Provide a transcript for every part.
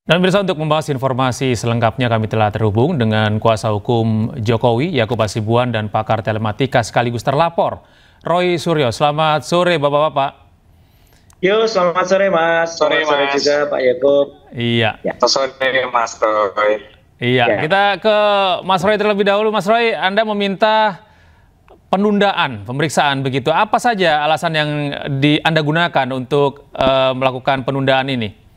Dan pemirsa, untuk membahas informasi selengkapnya kami telah terhubung dengan kuasa hukum Jokowi, Yakub Hasibuan, dan pakar telematika sekaligus terlapor, Roy Suryo. Selamat sore Bapak-Bapak. Yo, selamat sore Mas. Sore Selamat sore Mas. juga Pak Yakub. Iya. Selamat sore Mas Roy. Iya, Ya. kita ke Mas Roy terlebih dahulu. Mas Roy, Anda meminta penundaan pemeriksaan begitu. Apa saja alasan yang Anda gunakan untuk melakukan penundaan ini?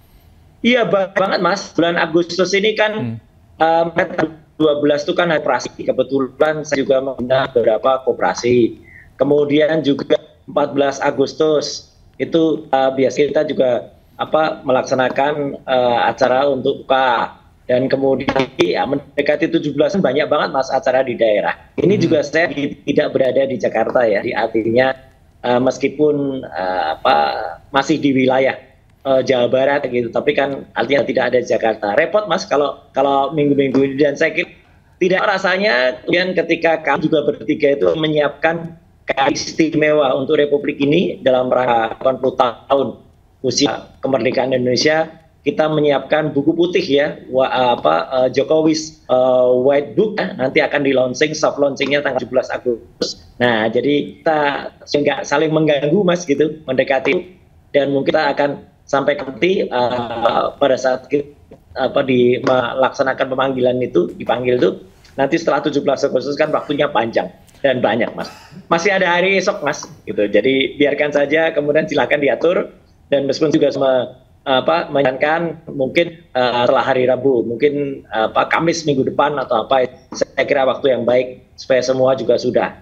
Iya banget Mas. Bulan Agustus ini kan 12 itu kan operasi. Kebetulan saya juga membina beberapa koperasi. Kemudian juga 14 Agustus itu biasa kita juga melaksanakan acara untuk buka. Dan kemudian ya, mendekati 17 banyak banget Mas acara di daerah. Ini juga saya tidak berada di Jakarta ya. Artinya meskipun masih di wilayah Jawa Barat gitu, tapi kan artinya tidak ada di Jakarta. Repot Mas kalau minggu-minggu ini, dan saya kira tidak rasanya kemudian ketika kami juga bertiga itu menyiapkan kali istimewa untuk Republik ini dalam rangka 80 tahun usia kemerdekaan Indonesia. Kita menyiapkan buku putih ya, Jokowi's White Book, nanti akan di launching, soft launchingnya tanggal 17 Agustus. Nah, jadi kita nggak saling mengganggu Mas gitu, mendekati, dan mungkin kita akan sampai nanti pada saat melaksanakan pemanggilan itu, dipanggil itu, nanti setelah 17 Agustus kan waktunya panjang dan banyak Mas. Masih ada hari esok Mas, gitu. Jadi biarkan saja, kemudian silakan diatur, dan meskipun juga menyarankan mungkin setelah hari Rabu, mungkin Kamis minggu depan atau saya kira waktu yang baik supaya semua juga sudah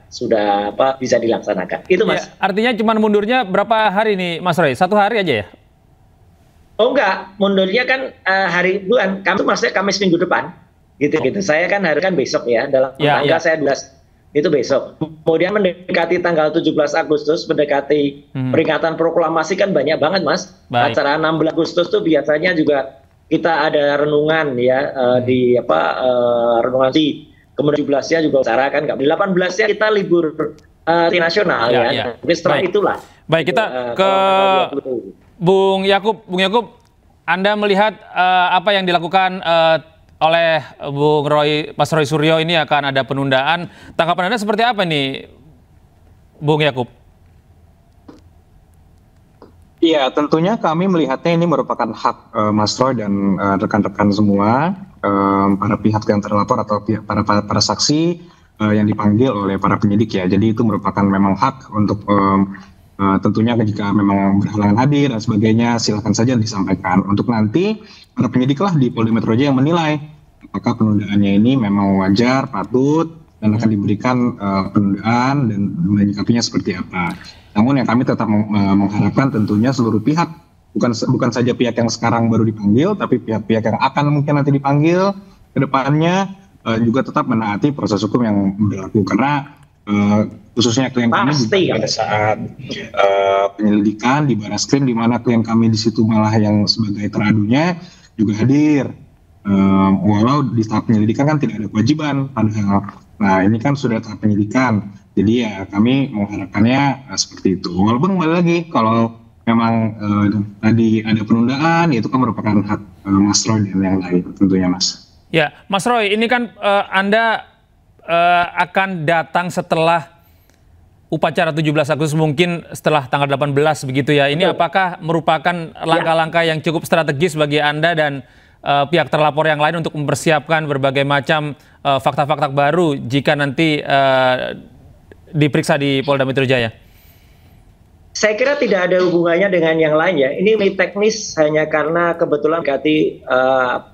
bisa dilaksanakan. Itu Mas. Ya, artinya cuma mundurnya berapa hari nih Mas Roy? 1 hari aja ya? Oh enggak, mundurnya kan bukan, maksudnya Kamis minggu depan. Gitu. Saya kan hari kan besok ya, dalam tanggal saya 12 itu besok. Kemudian mendekati tanggal 17 Agustus, mendekati peringatan proklamasi kan banyak banget Mas. Baik. Acara 16 Agustus tuh biasanya juga kita ada renungan ya, renungan di. Kemudian 17-nya juga acara kan, 18-nya kita libur nasional ya. Tapi setelah itulah. Baik, kita ke Bung Yakub. Bung Yakub, Anda melihat apa yang dilakukan oleh Mas Roy Suryo ini akan ada penundaan. Tanggapan Anda seperti apa nih, Bung Yakub? Iya, tentunya kami melihatnya ini merupakan hak Mas Roy dan rekan-rekan semua, para pihak yang terlapor atau para saksi yang dipanggil oleh para penyidik ya. Jadi itu merupakan memang hak untuk tentunya jika memang berhalangan hadir dan sebagainya, silakan saja disampaikan. Untuk nanti para penyidik lah di Polda Metro Jaya yang menilai apakah penundaannya ini memang wajar, patut, dan akan diberikan penundaan dan menyikapinya seperti apa. Namun yang kami tetap mengharapkan tentunya seluruh pihak, bukan saja pihak yang sekarang baru dipanggil, tapi pihak-pihak yang akan mungkin nanti dipanggil ke depannya juga tetap menaati proses hukum yang berlaku. Karena khususnya klien kami juga pada saat penyelidikan di Barreskrim, di mana klien kami di situ malah yang sebagai teradunya juga hadir, walau di tahap penyelidikan kan tidak ada kewajiban padahal. Nah ini kan sudah tahap penyelidikan, jadi ya kami mengharapkannya seperti itu. Walaupun kembali lagi kalau memang tadi ada penundaan, itu kan merupakan hak Mas Roy dan yang lain tentunya Mas. Ya, Mas Roy, ini kan Anda akan datang setelah upacara 17 Agustus, mungkin setelah tanggal 18 begitu ya. Ini apakah merupakan langkah-langkah yang cukup strategis bagi Anda dan pihak terlapor yang lain untuk mempersiapkan berbagai macam fakta-fakta baru jika nanti diperiksa di Polda Metro Jaya? Saya kira tidak ada hubungannya dengan yang lain ya. Ini teknis hanya karena kebetulan ganti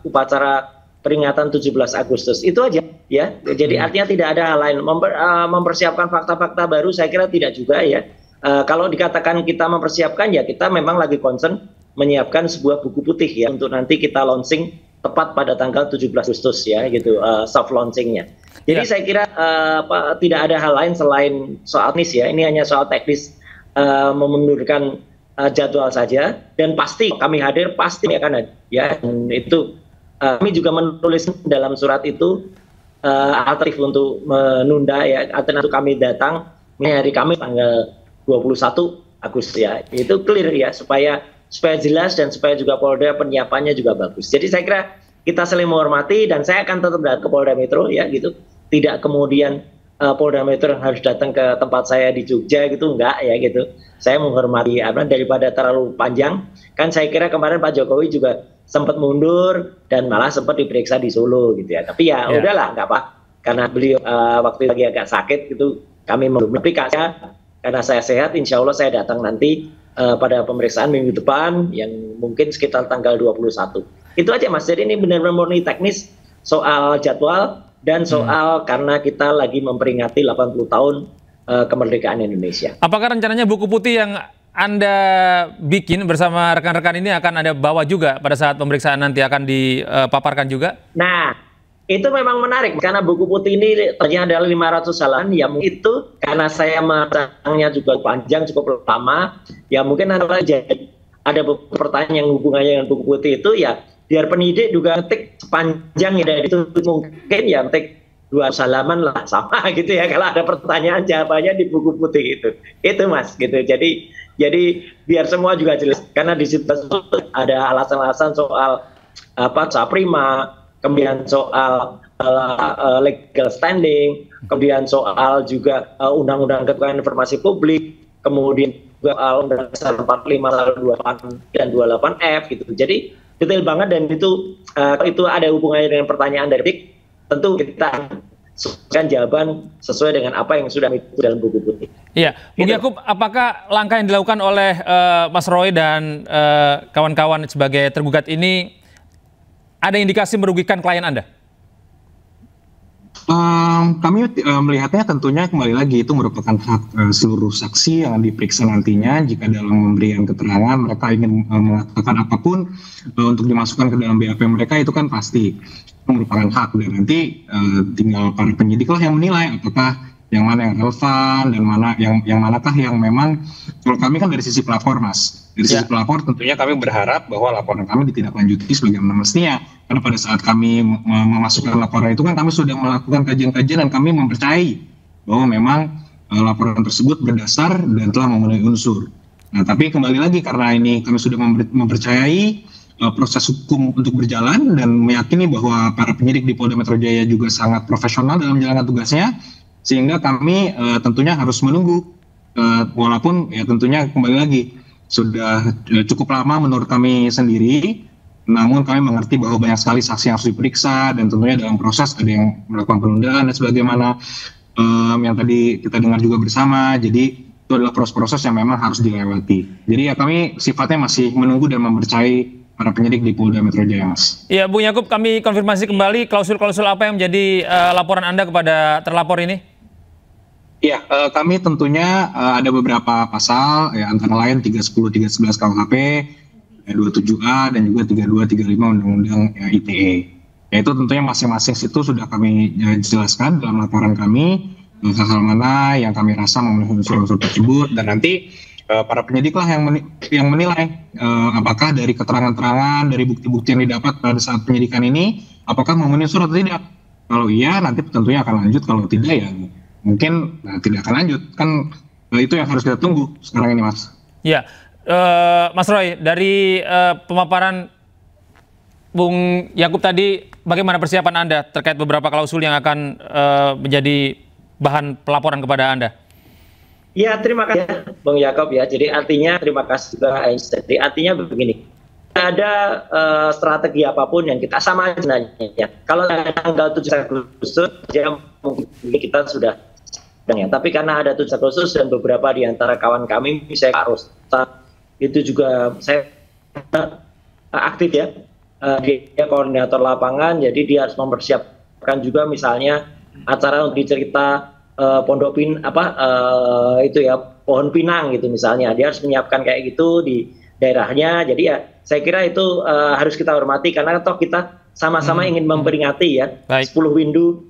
upacara peringatan 17 Agustus. Itu aja ya. Jadi artinya tidak ada hal lain. Mempersiapkan fakta-fakta baru saya kira tidak juga ya. Kalau dikatakan kita mempersiapkan ya, kita memang lagi concern menyiapkan sebuah buku putih ya untuk nanti kita launching tepat pada tanggal 17 Agustus ya gitu, soft launchingnya. Jadi saya kira tidak ada hal lain selain soal teknis ya. Ini hanya soal teknis memundurkan jadwal saja, dan pasti kami hadir, pasti akan ada ya. Dan itu kami juga menulis dalam surat itu alternatif untuk menunda ya, alternatif kami datang ini hari Kamis tanggal 21 Agustus ya. Itu clear ya, supaya supaya jelas dan supaya juga Polda penyiapannya juga bagus. Jadi saya kira kita saling menghormati dan saya akan tetap datang ke Polda Metro ya gitu. Tidak kemudian Polda Metro harus datang ke tempat saya di Jogja gitu, enggak ya gitu. Saya menghormati daripada terlalu panjang. Kan saya kira kemarin Pak Jokowi juga sempat mundur dan malah sempat diperiksa di Solo gitu ya. Tapi ya udahlah, nggak apa. Karena beliau waktu lagi agak sakit gitu, kami menghormati karena saya sehat, insya Allah saya datang nanti pada pemeriksaan minggu depan yang mungkin sekitar tanggal 21. Itu aja Mas. Jadi ini benar-benar murni teknis soal jadwal dan soal karena kita lagi memperingati 80 tahun kemerdekaan Indonesia. Apakah rencananya buku putih yang Anda bikin bersama rekan-rekan ini akan Anda bawa juga pada saat pemeriksaan nanti akan dipaparkan juga? Nah, itu memang menarik karena buku putih ini ternyata adalah 500 halaman. Ya itu karena saya macamnya juga panjang, cukup lama. Ya mungkin ada beberapa pertanyaan yang hubungannya dengan buku putih itu ya biar penyidik juga ngetik sepanjang ya dari itu mungkin ya ngetik 2 halaman lah sama gitu ya kalau ada pertanyaan jawabannya di buku putih itu Mas gitu. Jadi biar semua juga jelas karena di situ ada alasan-alasan soal prima, kemudian soal legal standing, kemudian soal juga undang-undang keterbukaan informasi publik, kemudian juga undang-undang dasar 45 28 dan 28F gitu. Jadi detail banget dan itu ada hubungannya dengan pertanyaan dari tentu kita kan jawaban sesuai dengan apa yang sudah itu dalam buku putih. Iya, Bung Yakub, apakah langkah yang dilakukan oleh Mas Roy dan kawan-kawan sebagai tergugat ini ada indikasi merugikan klien Anda? Kami melihatnya tentunya kembali lagi itu merupakan hak seluruh saksi yang diperiksa nantinya. Jika dalam memberikan keterangan mereka ingin mengatakan apapun untuk dimasukkan ke dalam BAP mereka, itu kan pasti merupakan hak dan nanti tinggal para penyidik lah yang menilai apakah yang mana yang relevan dan mana yang manakah yang memang. Kalau kami kan dari sisi pelapor Mas, dari sisi pelapor tentunya kami berharap bahwa laporan kami ditindaklanjuti sebagaimana mestinya, karena pada saat kami memasukkan laporan itu kan kami sudah melakukan kajian-kajian dan kami mempercayai bahwa memang laporan tersebut berdasar dan telah memenuhi unsur. Nah tapi kembali lagi karena ini kami sudah mempercayai proses hukum untuk berjalan dan meyakini bahwa para penyidik di Polda Metro Jaya juga sangat profesional dalam menjalankan tugasnya, sehingga kami tentunya harus menunggu walaupun ya tentunya kembali lagi sudah cukup lama menurut kami sendiri, namun kami mengerti bahwa banyak sekali saksi yang harus diperiksa dan tentunya dalam proses ada yang melakukan penundaan dan sebagaimana yang tadi kita dengar juga bersama. Jadi itu adalah proses-proses yang memang harus dilewati. Jadi ya kami sifatnya masih menunggu dan mempercayai para penyidik di Polda Metro Jaya, Mas. Iya, Bung Yakub, kami konfirmasi kembali klausul-klausul apa yang menjadi laporan Anda kepada terlapor ini? Iya, kami tentunya ada beberapa pasal, ya, antara lain 310, 311 KUHP, 27A, dan juga 32, 35 Undang-Undang ITE. Yaitu tentunya masing-masing situ sudah kami jelaskan dalam laporan kami, hal-hal mana yang kami rasa memenuhi unsur-unsur tersebut, dan nanti para penyidik lah yang menilai apakah dari keterangan-keterangan, dari bukti-bukti yang didapat pada saat penyidikan ini, apakah memenuhi unsur atau tidak. Kalau iya, nanti tentunya akan lanjut. Kalau tidak, ya mungkin tidak akan lanjut. Kan itu yang harus kita tunggu sekarang ini, Mas. Ya, Mas Roy, dari pemaparan Bung Yakub tadi, bagaimana persiapan Anda terkait beberapa klausul yang akan menjadi bahan pelaporan kepada Anda? Ya, terima kasih Bung Yakub ya. Jadi artinya terima kasih juga. Jadi artinya begini, ada strategi apapun yang kita sama sebenarnya. Kalau tanggal 7 Agustus ya mungkin kita sudah ya. Tapi karena ada 7 Agustus dan beberapa di antara kawan kami, saya harus itu juga saya aktif ya. Dia koordinator lapangan, jadi dia harus mempersiapkan juga misalnya acara untuk cerita pondok pohon pinang gitu misalnya, dia harus menyiapkan kayak gitu di daerahnya. Jadi ya saya kira itu harus kita hormati karena toh kita sama-sama ingin memperingati ya 10 windu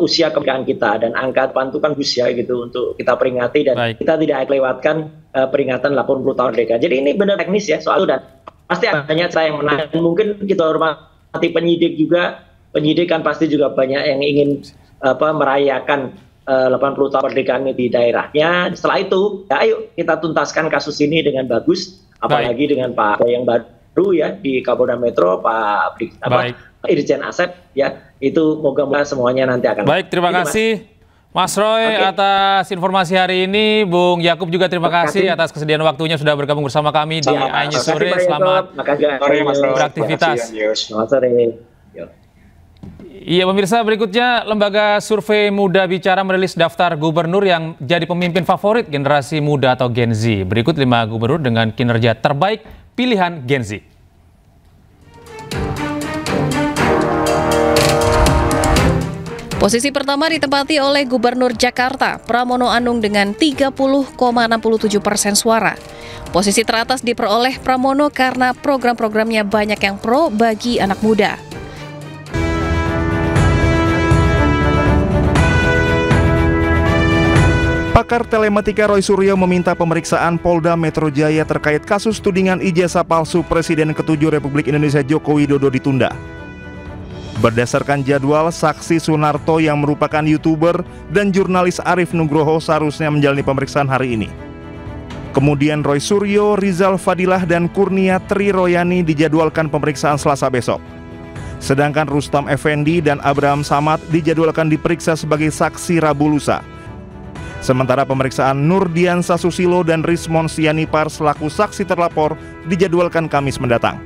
usia kemerdekaan kita, dan angka depan itu kan usia gitu untuk kita peringati dan kita tidak lewatkan peringatan 80 tahun merdeka. Jadi ini benar teknis ya soal itu, dan pasti banyak saya yang menang. Mungkin kita hormati penyidik juga, penyidik kan pasti juga banyak yang ingin merayakan 80 tahun kemerdekaan di daerahnya. Setelah itu, ya ayo kita tuntaskan kasus ini dengan bagus. apalagi dengan Pak yang baru ya di Kapolda Metro, Pak Irjen Asep ya, itu moga-moga semuanya nanti akan. Baik, terima kasih Mas Roy atas informasi hari ini. Bung Yakub juga terima kasih atas kesediaan waktunya sudah bergabung bersama kami di Ainyu Sore. Selamat beraktivitas. Selamat sore. Iya pemirsa, berikutnya Lembaga Survei Muda Bicara merilis daftar gubernur yang jadi pemimpin favorit generasi muda atau Gen Z. Berikut 5 gubernur dengan kinerja terbaik pilihan Gen Z. Posisi pertama ditempati oleh Gubernur Jakarta, Pramono Anung dengan 30,67% suara. Posisi teratas diperoleh Pramono karena program-programnya banyak yang pro bagi anak muda. Pakar telematika Roy Suryo meminta pemeriksaan Polda Metro Jaya terkait kasus tudingan ijazah palsu Presiden ke-7 Republik Indonesia Joko Widodo ditunda. Berdasarkan jadwal, saksi Sunarto yang merupakan YouTuber dan jurnalis Arif Nugroho seharusnya menjalani pemeriksaan hari ini. Kemudian Roy Suryo, Rizal Fadilah, dan Kurnia Tri Royani dijadwalkan pemeriksaan Selasa besok. Sedangkan Rustam Effendi dan Abraham Samad dijadwalkan diperiksa sebagai saksi Rabu lusa. Sementara pemeriksaan Nurdiansa Susilo dan Rismon Sianipar selaku saksi terlapor dijadwalkan Kamis mendatang.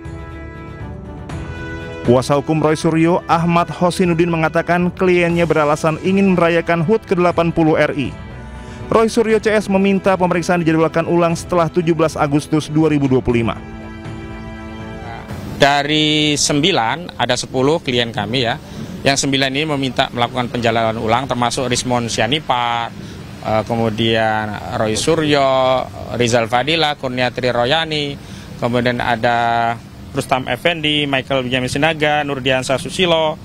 Kuasa hukum Roy Suryo, Ahmad Hosinuddin, mengatakan kliennya beralasan ingin merayakan HUT ke-80 RI. Roy Suryo CS meminta pemeriksaan dijadwalkan ulang setelah 17 Agustus 2025. Dari 9, ada 10 klien kami ya. Yang 9 ini meminta melakukan penjalanan ulang, termasuk Rismon Sianipar, kemudian Roy Suryo, Rizal Fadilah, Kurnia Tri Royani, kemudian ada Rustam Effendi, Michael Benjamin Sinaga, Nurdiansa Susilo,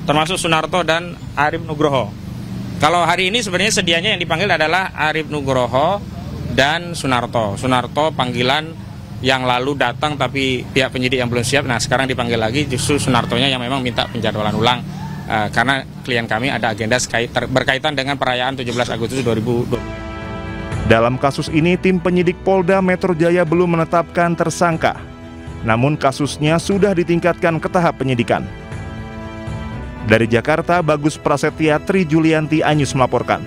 termasuk Sunarto dan Arif Nugroho. Kalau hari ini sebenarnya sedianya yang dipanggil adalah Arif Nugroho dan Sunarto. Sunarto panggilan yang lalu datang tapi pihak penyidik yang belum siap. Nah sekarang dipanggil lagi, justru Sunartonya yang memang minta penjadwalan ulang karena klien kami ada agenda berkaitan dengan perayaan 17 Agustus 2020. Dalam kasus ini, tim penyidik Polda Metro Jaya belum menetapkan tersangka. Namun kasusnya sudah ditingkatkan ke tahap penyidikan. Dari Jakarta, Bagus Prasetya, Tri Julianti, Anyus melaporkan.